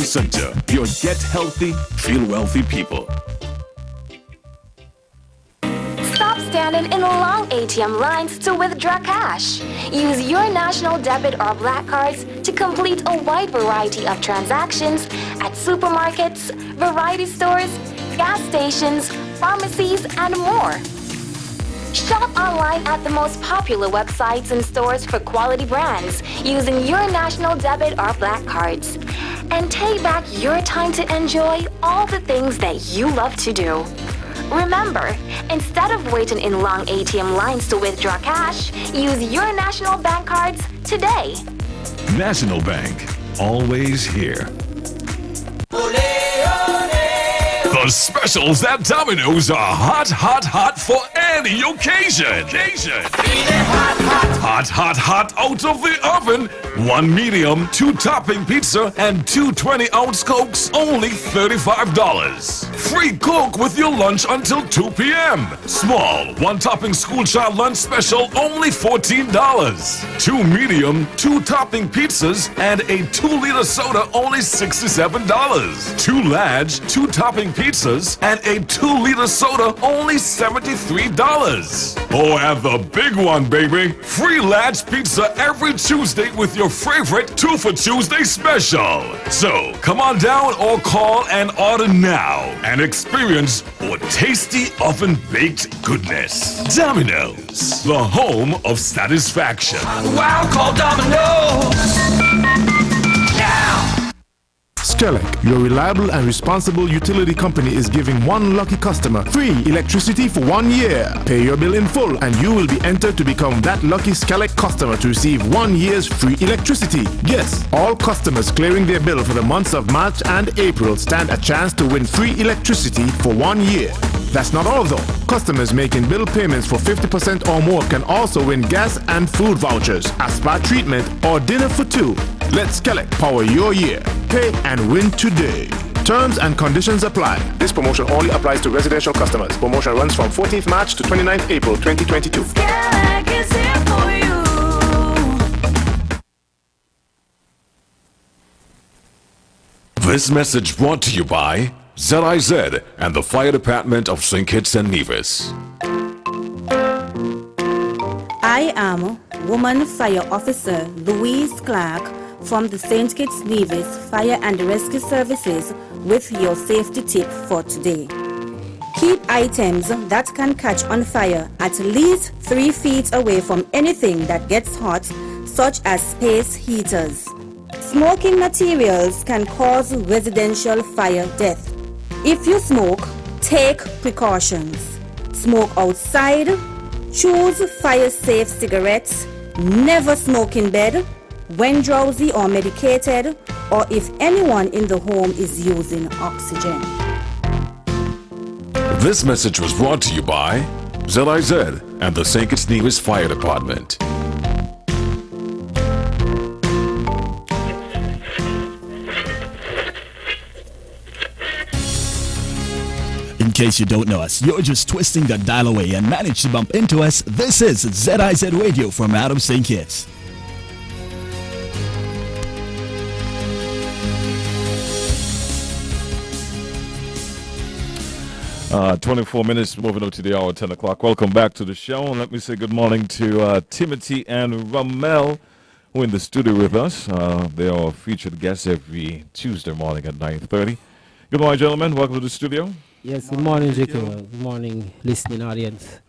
Center, your get healthy, feel wealthy people. Stop standing in long ATM lines to withdraw cash. Use your national debit or black cards to complete a wide variety of transactions at supermarkets, variety stores, gas stations, pharmacies, and more. Shop online at the most popular websites and stores for quality brands using your national debit or black cards. And take back your time to enjoy all the things that you love to do. Remember, instead of waiting in long ATM lines to withdraw cash, use your National Bank cards today. National Bank, always here. The specials at Domino's are hot, hot, hot for any occasion. Hot, hot, hot out of the oven. 1 medium, 2 topping pizza, and 2 20-ounce Cokes, only $35. Free Coke with your lunch until 2 p.m. Small, 1 topping school child lunch special, only $14. 2 medium, 2 topping pizzas, and a 2-liter soda, only $67. 2 large, 2 topping pizzas, and a 2-liter soda, only $73. Oh, and the big one, baby. Free large pizza every Tuesday with your favorite 2 for Tuesday special. So, come on down or call and order now and experience more tasty oven-baked goodness. Domino's, the home of satisfaction. Wow, call Domino's! Now! Skelec, your reliable and responsible utility company, is giving one lucky customer free electricity for 1 year. Pay your bill in full and you will be entered to become that lucky Skelec customer to receive 1 year's free electricity. Yes, all customers clearing their bill for the months of March and April stand a chance to win free electricity for 1 year. That's not all though. Customers making bill payments for 50% or more can also win gas and food vouchers, a spa treatment, or dinner for 2. Let Skelec power your year. Pay and win today. Terms and conditions apply. This promotion only applies to residential customers. Promotion runs from 14th March to 29th April 2022. Skelec is here for you. This message brought to you by ZIZ and the Fire Department of St. Kitts and Nevis. I am Woman Fire Officer Louise Clark from the St. Kitts Nevis Fire and Rescue Services with your safety tip for today. Keep items that can catch on fire at least 3 feet away from anything that gets hot, such as space heaters. Smoking materials can cause residential fire death. If you smoke, take precautions. Smoke outside, choose fire-safe cigarettes, never smoke in bed, when drowsy or medicated, or if anyone in the home is using oxygen. This message was brought to you by ZIZ and the St. Kitts Nevis Fire Department. In case you don't know us, you're just twisting the dial away and managed to bump into us. This is ZIZ Radio from Adam St. Kitts. Uh, 24 minutes, moving up to the hour, 10 o'clock. Welcome back to the show. And let me say good morning to Timothy and Ramel, who are in the studio with us. They are featured guests every Tuesday morning at 9:30. Good morning, gentlemen. Welcome to the studio. Yes, good morning, Jacob. Good morning, listening audience.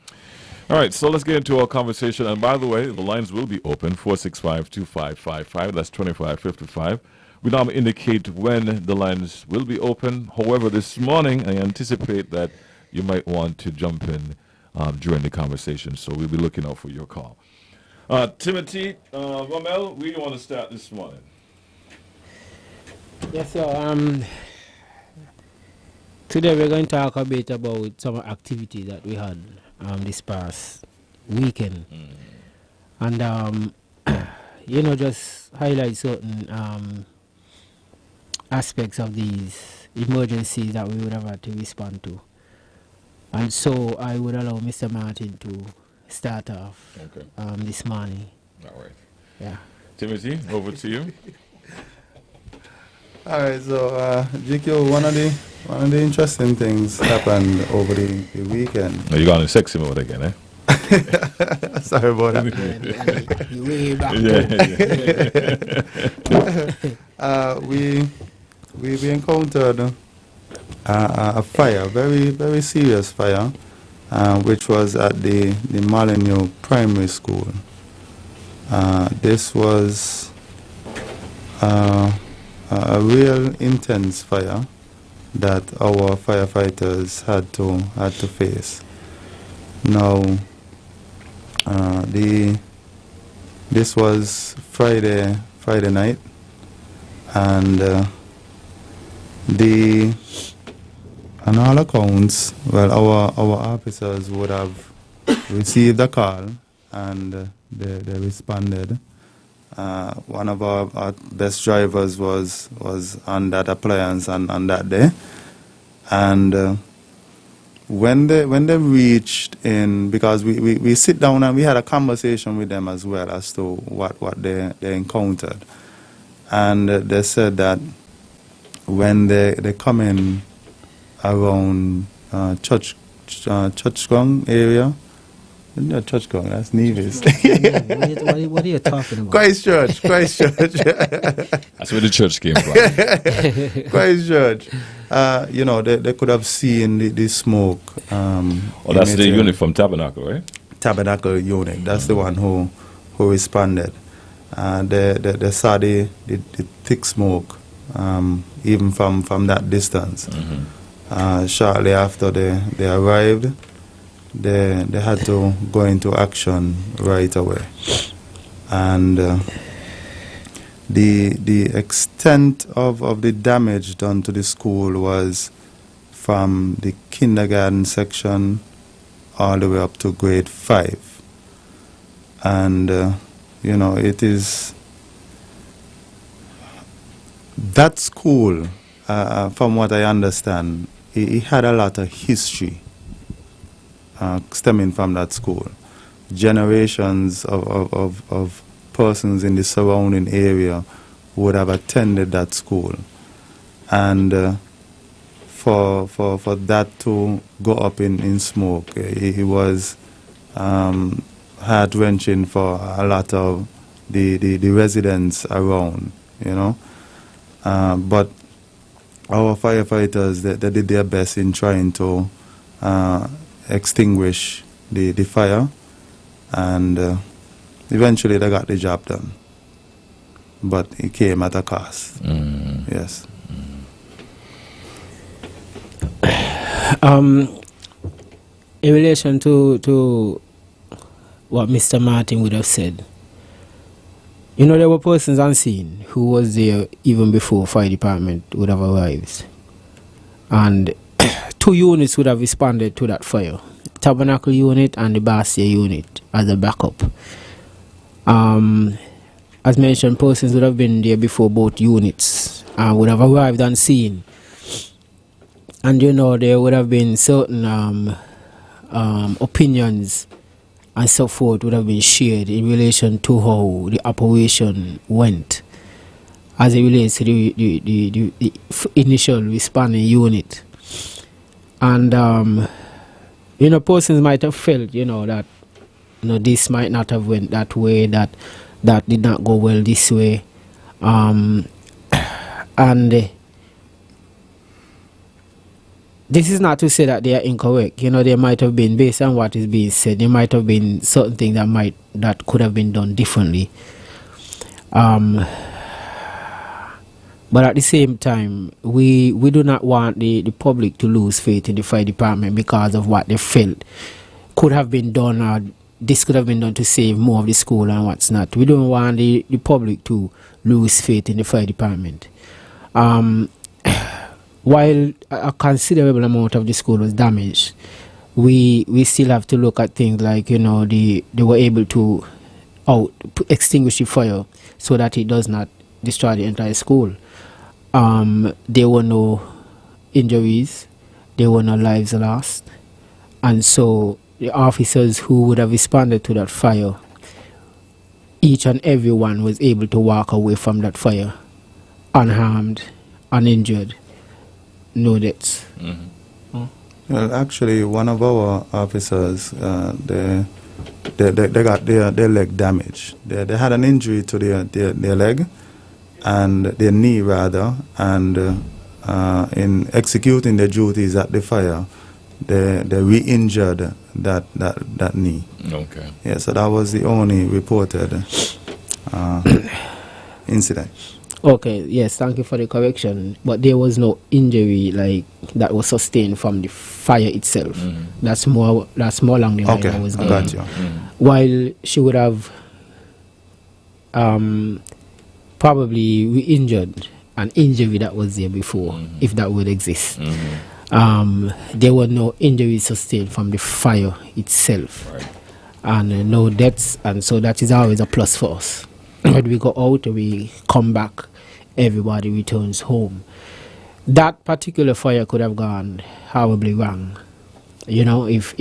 All right, so let's get into our conversation. And by the way, the lines will be open, 465-2555. That's 2555. We now indicate when the lines will be open. However, this morning, I anticipate that you might want to jump in during the conversation. So we'll be looking out for your call. Timothy, Ramel, where do you want to start this morning? Yes, sir. Today we're going to talk a bit about some activity that we had this past weekend. And, just highlight certain aspects of these emergencies that we would have had to respond to. And so I would allow Mr. Martin to start off this morning. All right. Yeah. Timothy, over to you. All right, so GQ, one of the interesting things happened over the weekend. Now you got in sexy mode again, eh? Sorry about that. You way back. We encountered a fire, very very serious fire, which was at the Molyneux Primary School. This was a real intense fire that our firefighters had to face. Now, this was Friday night, and on all accounts, well, our officers would have received a call, and they responded. One of our best drivers was on that appliance on that day, and when they reached in, because we sit down and we had a conversation with them as well as to what they encountered, and they said that when they come in around Churchgong area. No, Churchgong, that's Nevis. What are you talking about? Christchurch. That's where the church came from. Christchurch. They could have seen the smoke. That's the unit from Tabernacle, right? Tabernacle unit. That's the one who responded. They saw the thick smoke, even from that distance. Mm-hmm. Shortly after they arrived, they had to go into action right away, and the extent of the damage done to the school was from the kindergarten section all the way up to grade 5, and it is that school, from what I understand, it had a lot of history stemming from that school. Generations of persons in the surrounding area would have attended that school, and for that to go up in smoke, it was heart-wrenching for a lot of the residents around, but our firefighters, they did their best in trying to extinguish the fire, and eventually they got the job done, but it came at a cost. Yes. In relation to what Mr. Martin would have said, there were persons on scene who was there even before fire department would have arrived, and 2 units would have responded to that fire: Tabernacle unit and the Bastia unit as a backup. As mentioned, persons would have been there before both units and would have arrived on scene, and there would have been certain opinions and so forth would have been shared in relation to how the operation went as it relates to the initial responding unit. And persons might have felt that this might not have went that way, that did not go well this way, and this is not to say that they are incorrect. There might have been, based on what is being said, there might have been certain things that could have been done differently. But at the same time, we do not want the public to lose faith in the fire department because of what they felt could have been done, or this could have been done to save more of the school and what's not. We don't want the public to lose faith in the fire department. While a considerable amount of the school was damaged, we still have to look at things like, they were able to extinguish the fire so that it does not destroy the entire school. There were no injuries, there were no lives lost, and so the officers who would have responded to that fire, each and every one was able to walk away from that fire unharmed uninjured, no deaths. Well, actually, one of our officers, they got their leg damaged. They had an injury to their leg, and their knee rather, and in executing their duties at the fire, they re-injured that knee. Okay. Yeah, so that was the only reported incident. Okay, yes, thank you for the correction. But there was no injury like that was sustained from the fire itself. That's more along the line Okay, I was I going. got you. While she would have probably re-injured an injury that was there before, if that would exist. There were no injuries sustained from the fire itself, and no deaths, and so that is always a plus for us. When we go out, we come back, everybody returns home. That particular fire could have gone horribly wrong. You know, if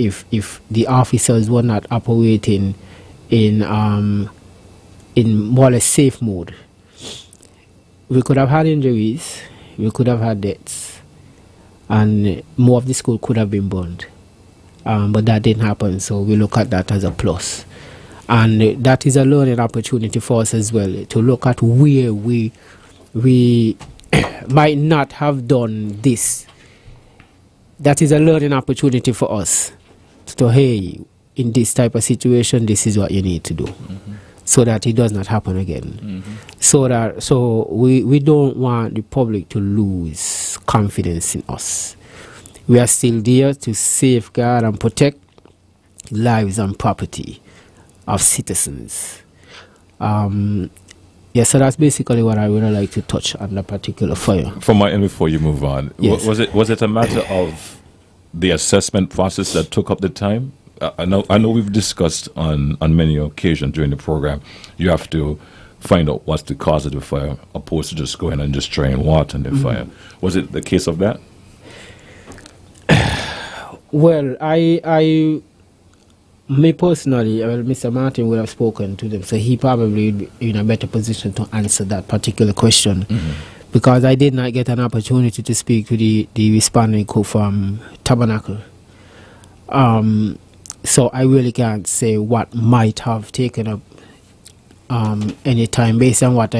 the officers were not operating in more or less safe mode, we could have had injuries, we could have had deaths, and more of the school could have been burned. But that didn't happen, so we look at that as a plus. And that is a learning opportunity for us as well, to look at where we might not have done this. That is a learning opportunity for us to, hey, in this type of situation, this is what you need to do, so that it does not happen again. So we don't want the public to lose confidence in us. We are still there to safeguard and protect lives and property of citizens. So that's basically what I would like to touch on that particular fire. From my end, before you move on, Yes. was it a matter of the assessment process that took up the time? I know we've discussed on many occasions during the program, you have to find out what's the cause of the fire, opposed to just going and just spraying water on the fire. Was it the case of that? Well, me personally, Mr. Martin would have spoken to them, so he probably would be in a better position to answer that particular question, because I did not get an opportunity to speak to the responding crew from Tabernacle. So I really can't say what might have taken up any time, based on what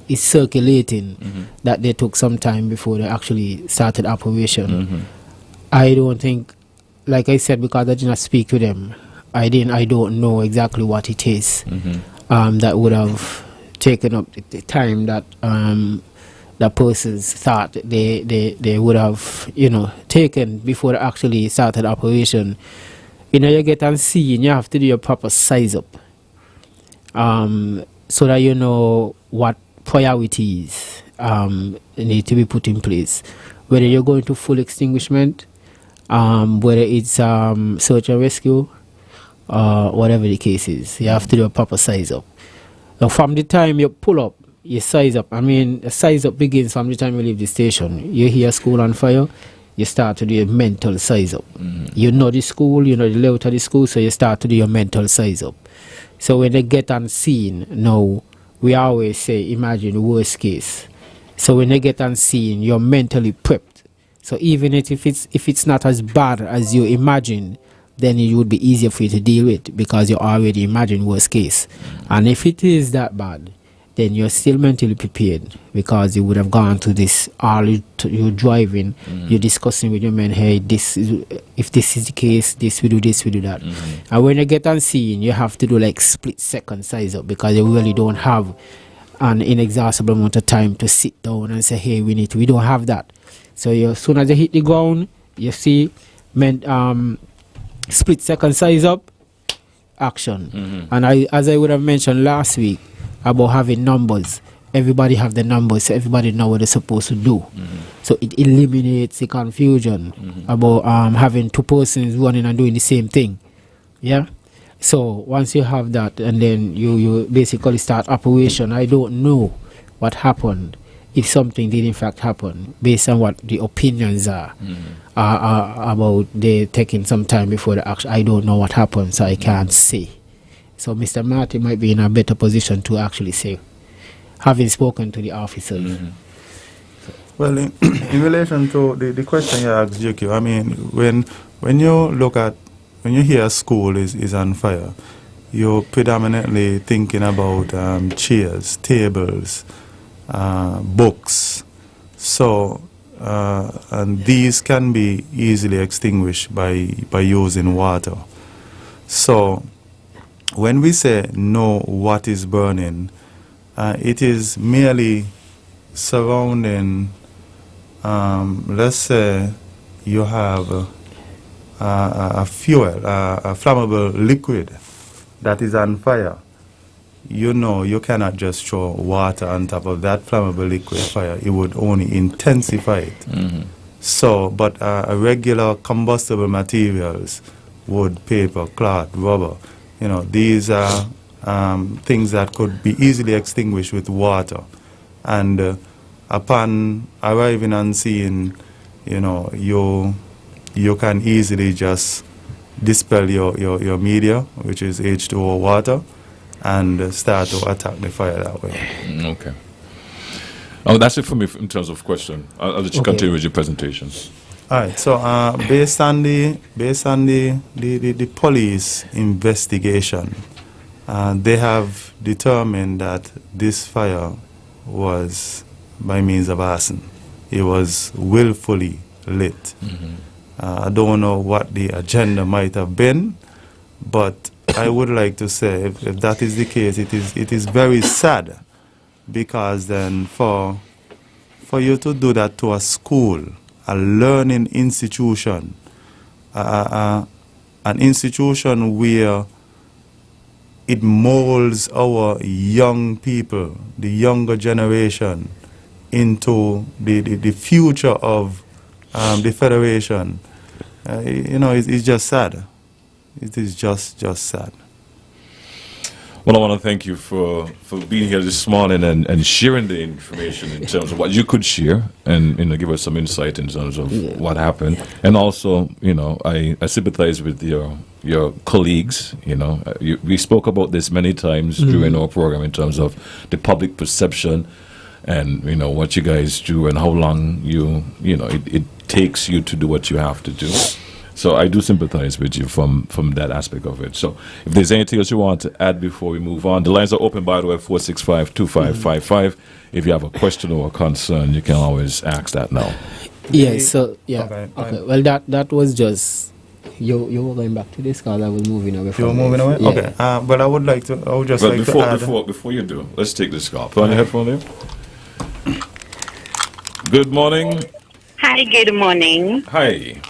is circulating, that they took some time before they actually started operation. I don't think, like I said, because I did not speak to them, I don't know exactly what it is that would have taken up the time that the persons thought they would have, taken before they actually started operation. You get and see, and you have to do your proper size up, so that you know what priorities need to be put in place. Whether you're going to full extinguishment, whether it's search and rescue, whatever the case is, you have to do a proper size up. Now, from the time you pull up, you size up. The size up begins from the time you leave the station. You hear school on fire, you start to do your mental size up. You know the school, you know the layout of the school, so you start to do your mental size up. So when they get on scene, now, we always say, imagine the worst case. So when they get on scene, you're mentally prepped. So even if it's not as bad as you imagine, then it would be easier for you to deal with, because you already imagine worst case. And if it is that bad, then you're still mentally prepared, because you would have gone to this, you're driving, you're discussing with your men, hey, if this is the case, this, we do that. And when you get on scene, you have to do like split second size up, because you really don't have an inexhaustible amount of time to sit down and say, hey, we don't have that. So as soon as you hit the ground, you see split second size up, action. And as I would have mentioned last week about having numbers, everybody have the numbers, so everybody know what they're supposed to do. So it eliminates the confusion about having two persons running and doing the same thing. Yeah. So once you have that, and then you basically start operation. I don't know what happened, if something did in fact happen, based on what the opinions are about they taking some time before the action. I don't know what happened, so I can't say. So Mr. Martin might be in a better position to actually say, having spoken to the officers. Well, in relation to the question you asked, JQ, I mean, when you hear a school is on fire, you're predominantly thinking about chairs, tables, books. So, and these can be easily extinguished by using water. So, when we say know what is burning, it is merely surrounding, let's say you have a fuel, a flammable liquid that is on fire. You know you cannot just throw water on top of that flammable liquid fire. It would only intensify it. Mm-hmm. So, but a regular combustible materials, wood, paper, cloth, rubber, these are things that could be easily extinguished with water. And upon arriving on scene, you can easily just dispel your media, which is H2O water, and start to attack the fire that way. Okay. Oh, that's it for me in terms of question. I'll let you continue with your presentation. All right. So, based on the police investigation, they have determined that this fire was by means of arson. It was willfully lit. Mm-hmm. I don't know what the agenda might have been, but I would like to say if that is the case, it is very sad, because then for you to do that to a school, a learning institution, an institution where it molds our young people, the younger generation, into the future of the Federation, it's just sad. It is just sad. Well, I want to thank you for being here this morning and sharing the information in terms of what you could share and give us some insight in terms of what happened. And also, I sympathize with your colleagues. We spoke about this many times during our program in terms of the public perception and what you guys do and how long it takes you to do what you have to do. So I do sympathize with you from that aspect of it. So if there's anything else you want to add before we move on, the lines are open, by the way, 465-2555. If you have a question or a concern, you can always ask that now. Yes, so, yeah. Okay. Well, that was just, you were going back to this because I was moving away from You were moving away? Yeah. Okay. But I would just like to add. Before you do, let's take this call. Put on your headphone there. Good morning. Hi, good morning. Hi.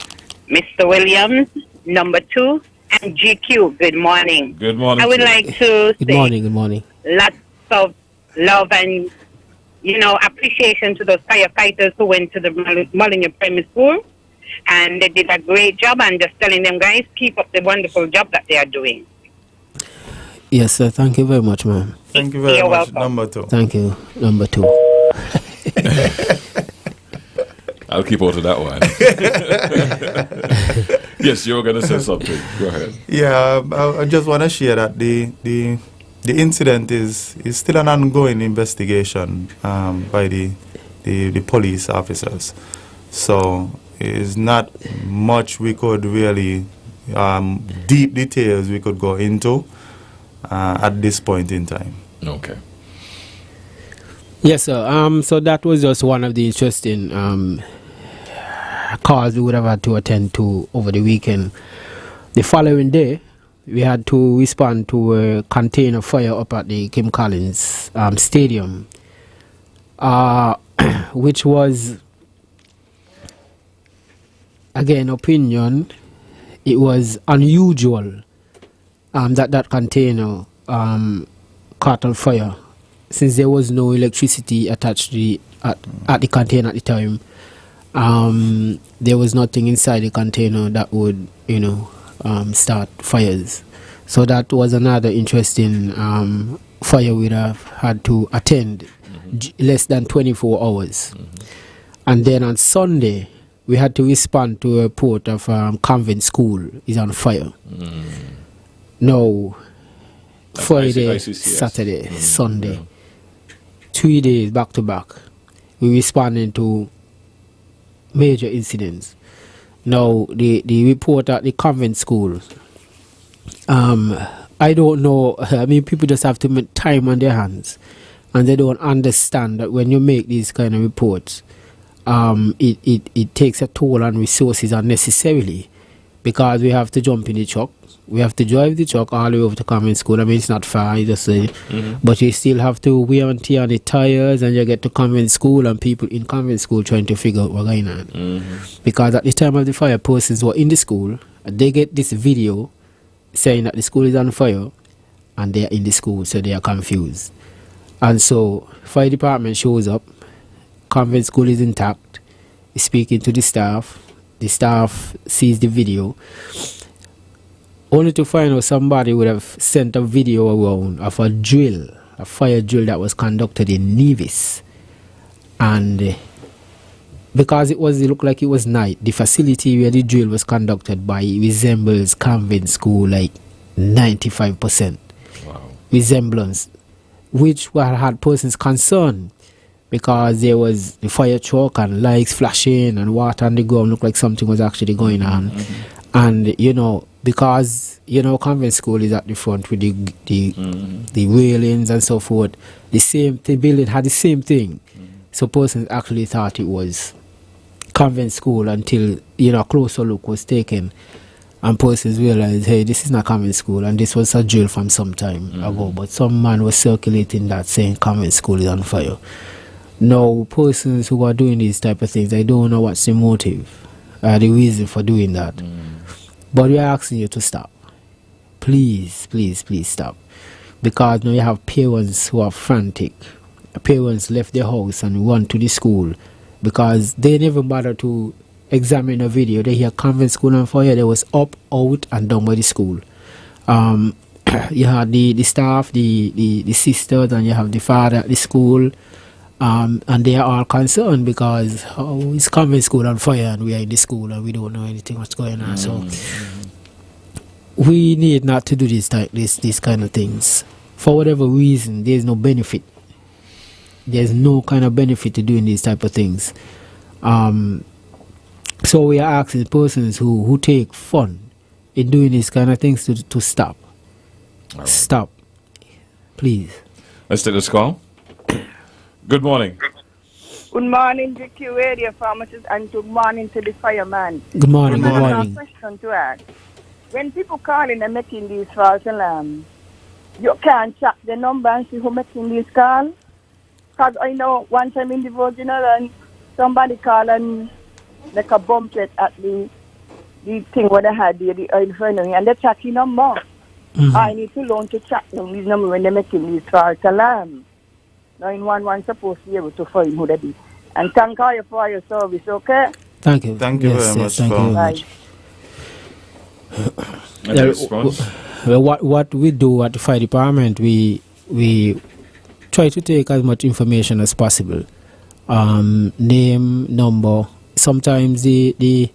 Mr. Williams, number 2, and GQ, good morning. Good morning. I would like to Good say morning. lots of love and, appreciation to those firefighters who went to the Molyneux Primary School, and they did a great job, and just telling them, guys, keep up the wonderful job that they are doing. Yes, sir. Thank you very much, ma'am. Thank you very You're much, welcome. number 2. Thank you, number 2. I'll keep on to that one. Yes, you were going to say something. Go ahead. Yeah, I just want to share that the incident is still an ongoing investigation by the police officers. So it's not much we could really deep details we could go into at this point in time. Okay. Yes, sir. So that was just one of the interesting calls we would have had to attend to over the weekend. The following day, we had to respond to a container fire up at the Kim Collins Stadium, which was, again, opinion. It was unusual that container caught on fire, since there was no electricity attached to at the container at the time. There was nothing inside the container that would, start fires. So that was another interesting fire we'd have had to attend, less than 24 hours. And then on Sunday, we had to respond to a report of Convent School is on fire. No, Friday, Saturday, Sunday. 3 days back to back. We responded to major incidents. Now, the report at the convent school, I don't know. I mean, people just have to make time on their hands, and they don't understand that when you make these kind of reports, it takes a toll on resources unnecessarily, because we have to jump in the truck. We have to drive the truck all the way over to convent school. I mean, it's not far, you just say, but you still have to wear and tear on the tires, and you get to convent school, and people in convent school trying to figure out what's going on. Because at the time of the fire, persons were in the school, and they get this video saying that the school is on fire, and they are in the school, so they are confused. And so, fire department shows up, convent school is intact, speaking to the staff sees the video, only to find out somebody would have sent a video around of a fire drill that was conducted in Nevis. And because it looked like it was night, the facility where the drill was conducted by resembles convent school like 95%. Wow. Resemblance, which had persons concerned, because there was the fire truck and lights flashing and water on the ground, looked like something was actually going on. And because convent school is at the front with the railings and so forth, the building had the same thing. So persons actually thought it was convent school until a closer look was taken, and persons realized, hey, this is not convent school, and this was a drill from some time ago. But some man was circulating that saying convent school is on fire. Now, persons who are doing these type of things, I don't know what's the motive, the reason for doing that. But we are asking you to stop. Please, please, please stop. Because now you have parents who are frantic. Parents left their house and run to the school because they never bother to examine a video. They hear convent school on fire. They was up, out, and down by the school. You had the staff, the sisters, and you have the father at the school. And they are all concerned because it's convent school on fire and we are in the school and we don't know anything what's going on. So we need not to do these kind of things. For whatever reason, there's no benefit. There's no kind of benefit to doing these type of things. So we are asking persons who take fun in doing these kind of things to stop. Right. Stop. Please. Let's take this call. Good morning. Good morning, GQ Radio Pharmacist, and good morning to the fireman. Good morning. Good morning. I have a question to ask. When people calling and making these false alarms, you can't check the number and see who making these calls? Because I know one time in the Virgin Islands, somebody called and like a bump it at the thing where they had the infirmary, and they're checking number. I need to learn to check these numbers when they're making these false alarms. 911 supposed to be able to find who that is. And thank you for your service, okay? Thank you. Thank you very much. Thank you very much. What we do at the fire department, we try to take as much information as possible. Name, number. Sometimes the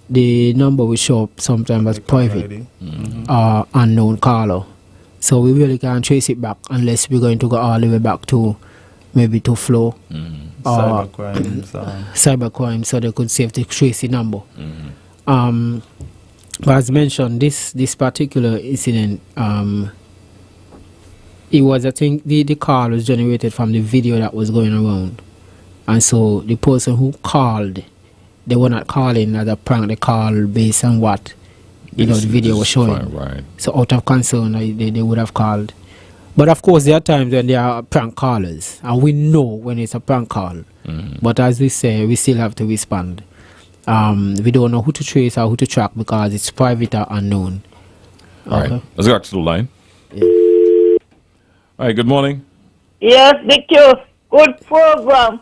number will show up sometimes as private, unknown caller. So we really can't trace it back unless we're going to go all the way back to maybe to Flow or cybercrime, so they could save the trace number. But as mentioned, this particular incident, it was, I think, the call was generated from the video that was going around, and so the person who called, they were not calling as a prank. They called based on what the video was showing. Right. So out of concern, they would have called. But of course, there are times when there are prank callers, and we know when it's a prank call. But as we say, we still have to respond. We don't know who to trace or who to track because it's private or unknown. All right. Let's go back to the line. Yeah. All right, good morning. Yes, DQ. Good program.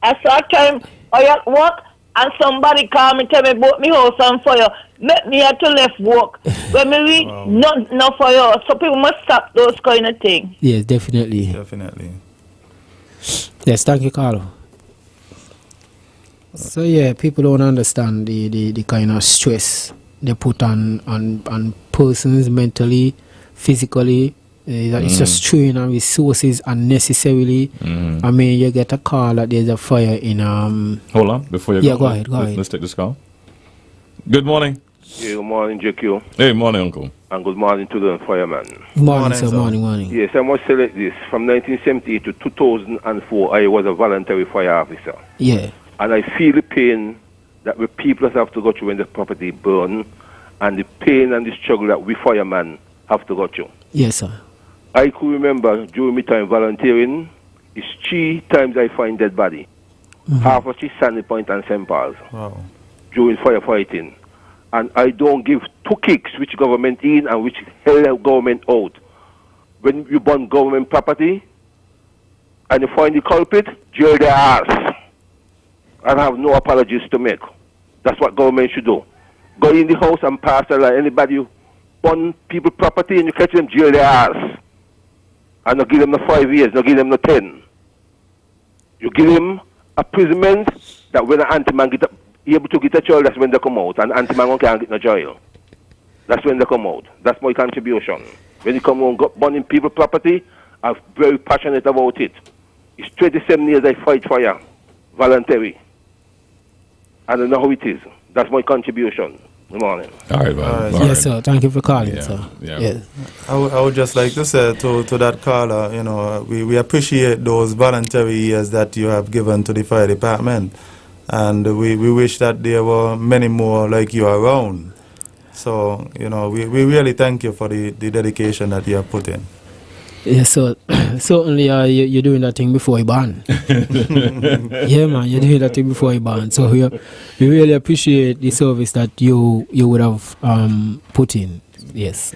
I saw time I at work and somebody called me, tell me about me house on fire. Make me have to left work. When me reach, no fire. So people must stop those kind of things. Yes, definitely. Yes, thank you, Carlo. So yeah, people don't understand the kind of stress they put on persons mentally, physically, It's just throwing on resources unnecessarily. I mean, you get a call that there's a fire in Hold on, before you Yeah, go. go ahead, go ahead. Let's take this call. Good morning. Yeah, good morning, JQ. Hey, morning, Uncle. And good morning to the fireman. Morning, sir. Morning. Yes, I must say like this. From 1978 to 2004, I was a voluntary fire officer. Yeah. And I feel the pain that the people have to go through when the property burn, and the pain and the struggle that we firemen have to go through. Yes, sir. I could remember during my time volunteering, it's 3 times I find dead body. Half of it Sandy Point and St. Paul's. Wow. During firefighting. And I don't give 2 kicks which government in and which hell government out. When you burn government property and you find the culprit, jail their ass. And have no apologies to make. That's what government should do. Go in the house and pass a line. Anybody who burn people property and you catch them, jail their ass. And not give them the 5 years, not give them the 10. You give them imprisonment that when an anti-man get up, able to get a child, that's when they come out. And anti-man can't get no jail. That's when they come out. That's my contribution. When you come on burning people property, I'm very passionate about it. It's 27 years I fight fire, voluntary. I don't know how it is. That's my contribution. Good morning. All right, man. Yes, sir. Thank you for calling, sir. Yeah. Yes. I would just like to say to that caller, we appreciate those voluntary years that you have given to the fire department. And we wish that there were many more like you around. So, we really thank you for the dedication that you have put in. Yes, so certainly you're doing that thing before you ban. Yeah, man, you're doing that thing before you ban. So we really appreciate the service that you would have put in. Yes.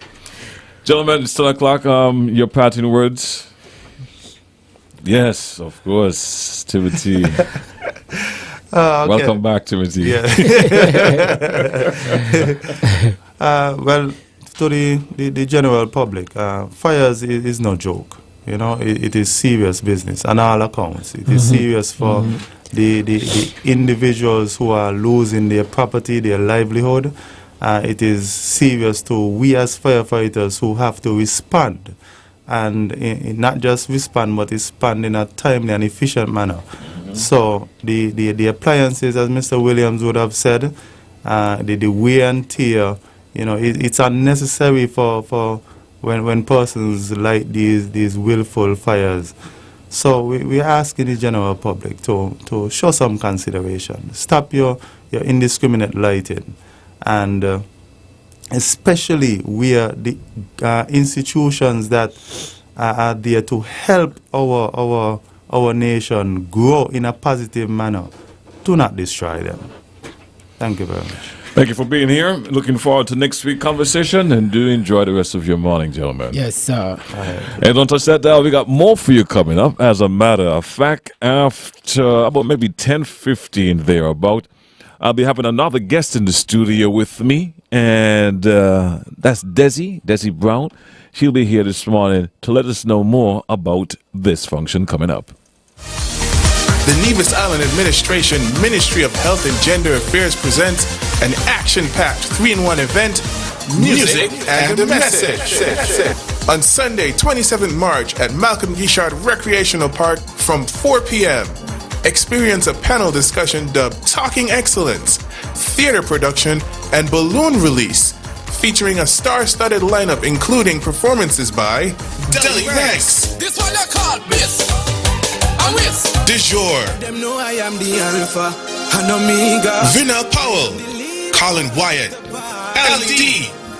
Gentlemen, it's 10 o'clock. Your parting words? Yes, of course, Timothy. Okay. Welcome back, Timothy. Yeah. Well, to the general public, fires is no joke. It is serious business on all accounts. It is serious for the individuals who are losing their property, their livelihood. It is serious to we as firefighters who have to respond. And not just respond, but respond in a timely and efficient manner. So the appliances, as Mr. Williams would have said, the wear and tear, it's unnecessary for when persons light these willful fires. So we're asking the general public to show some consideration. Stop your indiscriminate lighting, and especially where the institutions that are there to help our nation grow in a positive manner, do not destroy them. Thank you very much. Thank you for being here. Looking forward to next week's conversation, and do enjoy the rest of your morning, gentlemen. Yes, sir. And don't touch that dial. We got more for you coming up. As a matter of fact, after about maybe 10:15 thereabout, I'll be having another guest in the studio with me, and that's Desi Brown. She'll be here this morning to let us know more about this function coming up. The Nevis Island Administration Ministry of Health and Gender Affairs presents an action-packed 3-in-1 event, Music and a Message. On Sunday, 27th March at Malcolm Guichard Recreational Park from 4 p.m. Experience a panel discussion dubbed Talking Excellence, theater production, and balloon release, featuring a star-studded lineup including performances by Deli Ranks, This one I call Miss. I'm Miss. DeJour, Them know I am the Alpha and Omega. Vinal Powell, Colin Wyatt, LD,